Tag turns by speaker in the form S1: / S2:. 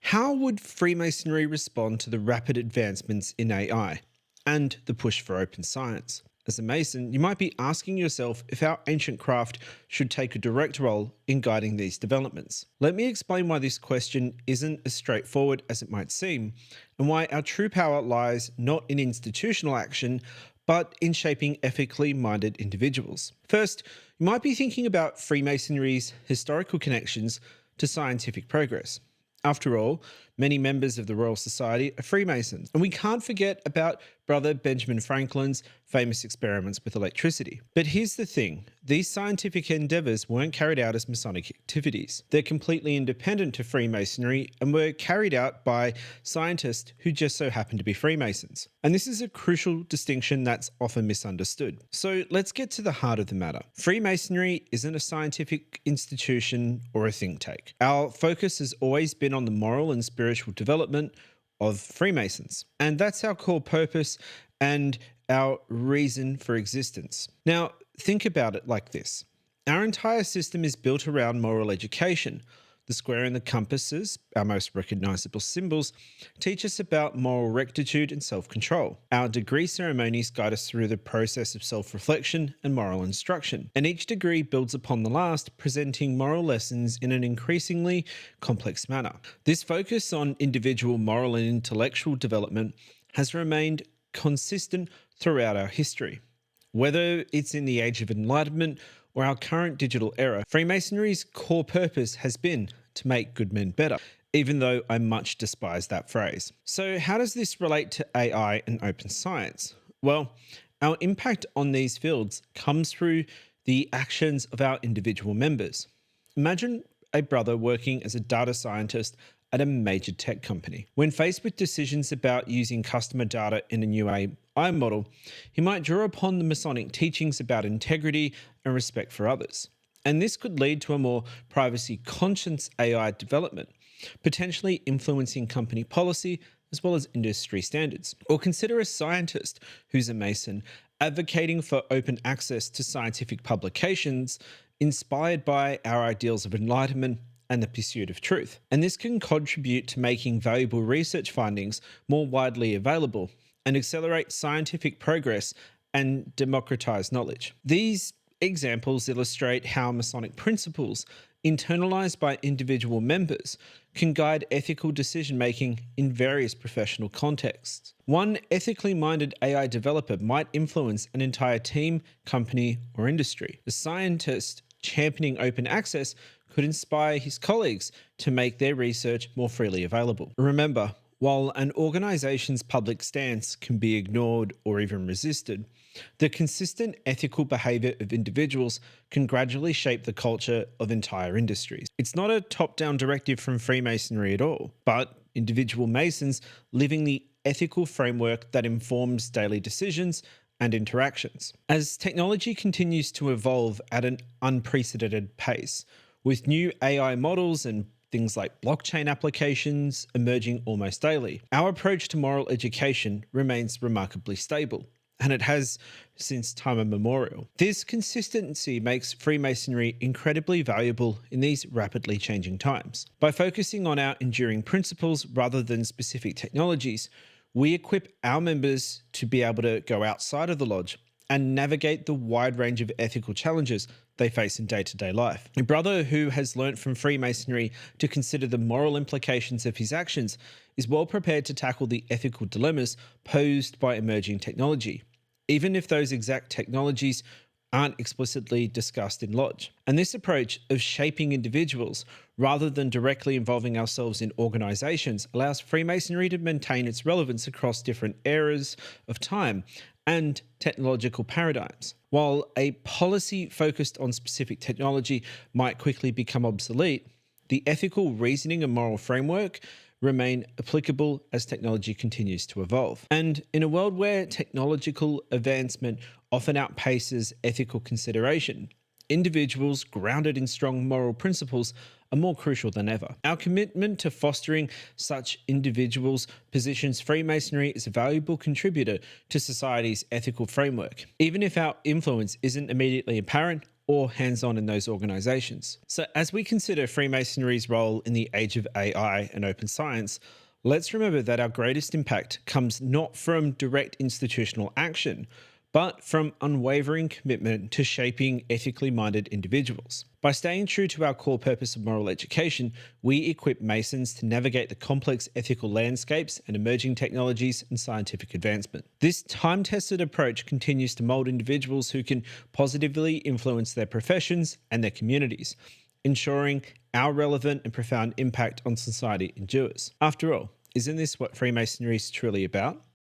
S1: How would Freemasonry respond to the rapid advancements in AI and the push for open science? As a Mason, you might be asking yourself if our ancient craft should take a direct role in guiding these developments. Let me explain why this question isn't as straightforward as it might seem, and why our true power lies not in institutional action, but in shaping ethically minded individuals. First, you might be thinking about Freemasonry's historical connections to scientific progress. After all, many members of the Royal Society are Freemasons, and we can't forget about Brother Benjamin Franklin's famous experiments with electricity. But here's the thing, these scientific endeavours weren't carried out as Masonic activities. They're completely independent to Freemasonry and were carried out by scientists who just so happen to be Freemasons. And this is a crucial distinction that's often misunderstood. So let's get to the heart of the matter. Freemasonry isn't a scientific institution or a think tank. Our focus has always been on the moral and spiritual development of Freemasons. And that's our core purpose and our reason for existence. Now, think about it like this. Our entire system is built around moral education. The square and the compasses, our most recognizable symbols, teach us about moral rectitude and self-control. Our degree ceremonies guide us through the process of self-reflection and moral instruction. And each degree builds upon the last, presenting moral lessons in an increasingly complex manner. This focus on individual moral and intellectual development has remained consistent throughout our history. Whether it's in the Age of Enlightenment or our current digital era, Freemasonry's core purpose has been to make good men better, even though I much despise that phrase. So how does this relate to AI and open science? Well, our impact on these fields comes through the actions of our individual members. Imagine a brother working as a data scientist at a major tech company. When faced with decisions about using customer data in a new AI model, he might draw upon the Masonic teachings about integrity and respect for others. And this could lead to a more privacy-conscious AI development, potentially influencing company policy as well as industry standards. Or consider a scientist who's a Mason advocating for open access to scientific publications inspired by our ideals of enlightenment and the pursuit of truth. And this can contribute to making valuable research findings more widely available and accelerate scientific progress and democratize knowledge. These examples illustrate how Masonic principles, internalized by individual members, can guide ethical decision-making in various professional contexts. One ethically minded AI developer might influence an entire team, company, or industry. A scientist championing open access could inspire his colleagues to make their research more freely available. Remember, while an organization's public stance can be ignored or even resisted, the consistent ethical behavior of individuals can gradually shape the culture of entire industries. It's not a top-down directive from Freemasonry at all, but individual Masons living the ethical framework that informs daily decisions and interactions. As technology continues to evolve at an unprecedented pace, with new AI models and things like blockchain applications emerging almost daily, our approach to moral education remains remarkably stable, and it has since time immemorial. This consistency makes Freemasonry incredibly valuable in these rapidly changing times. By focusing on our enduring principles rather than specific technologies, we equip our members to be able to go outside of the lodge and navigate the wide range of ethical challenges they face in day-to-day life. A brother who has learnt from Freemasonry to consider the moral implications of his actions is well prepared to tackle the ethical dilemmas posed by emerging technology, even if those exact technologies aren't explicitly discussed in lodge. And this approach of shaping individuals rather than directly involving ourselves in organizations allows Freemasonry to maintain its relevance across different eras of time and technological paradigms. While a policy focused on specific technology might quickly become obsolete, the ethical reasoning and moral framework remain applicable as technology continues to evolve. And in a world where technological advancement often outpaces ethical consideration, individuals grounded in strong moral principles are more crucial than ever. Our commitment to fostering such individuals positions Freemasonry as a valuable contributor to society's ethical framework. Even if our influence isn't immediately apparent or hands-on in those organizations. So as we consider Freemasonry's role in the age of AI and open science, let's remember that our greatest impact comes not from direct institutional action, but from unwavering commitment to shaping ethically minded individuals. By staying true to our core purpose of moral education, we equip Masons to navigate the complex ethical landscapes and emerging technologies and scientific advancement. This time-tested approach continues to mold individuals who can positively influence their professions and their communities, ensuring our relevant and profound impact on society endures. After all, isn't this what Freemasonry is truly about?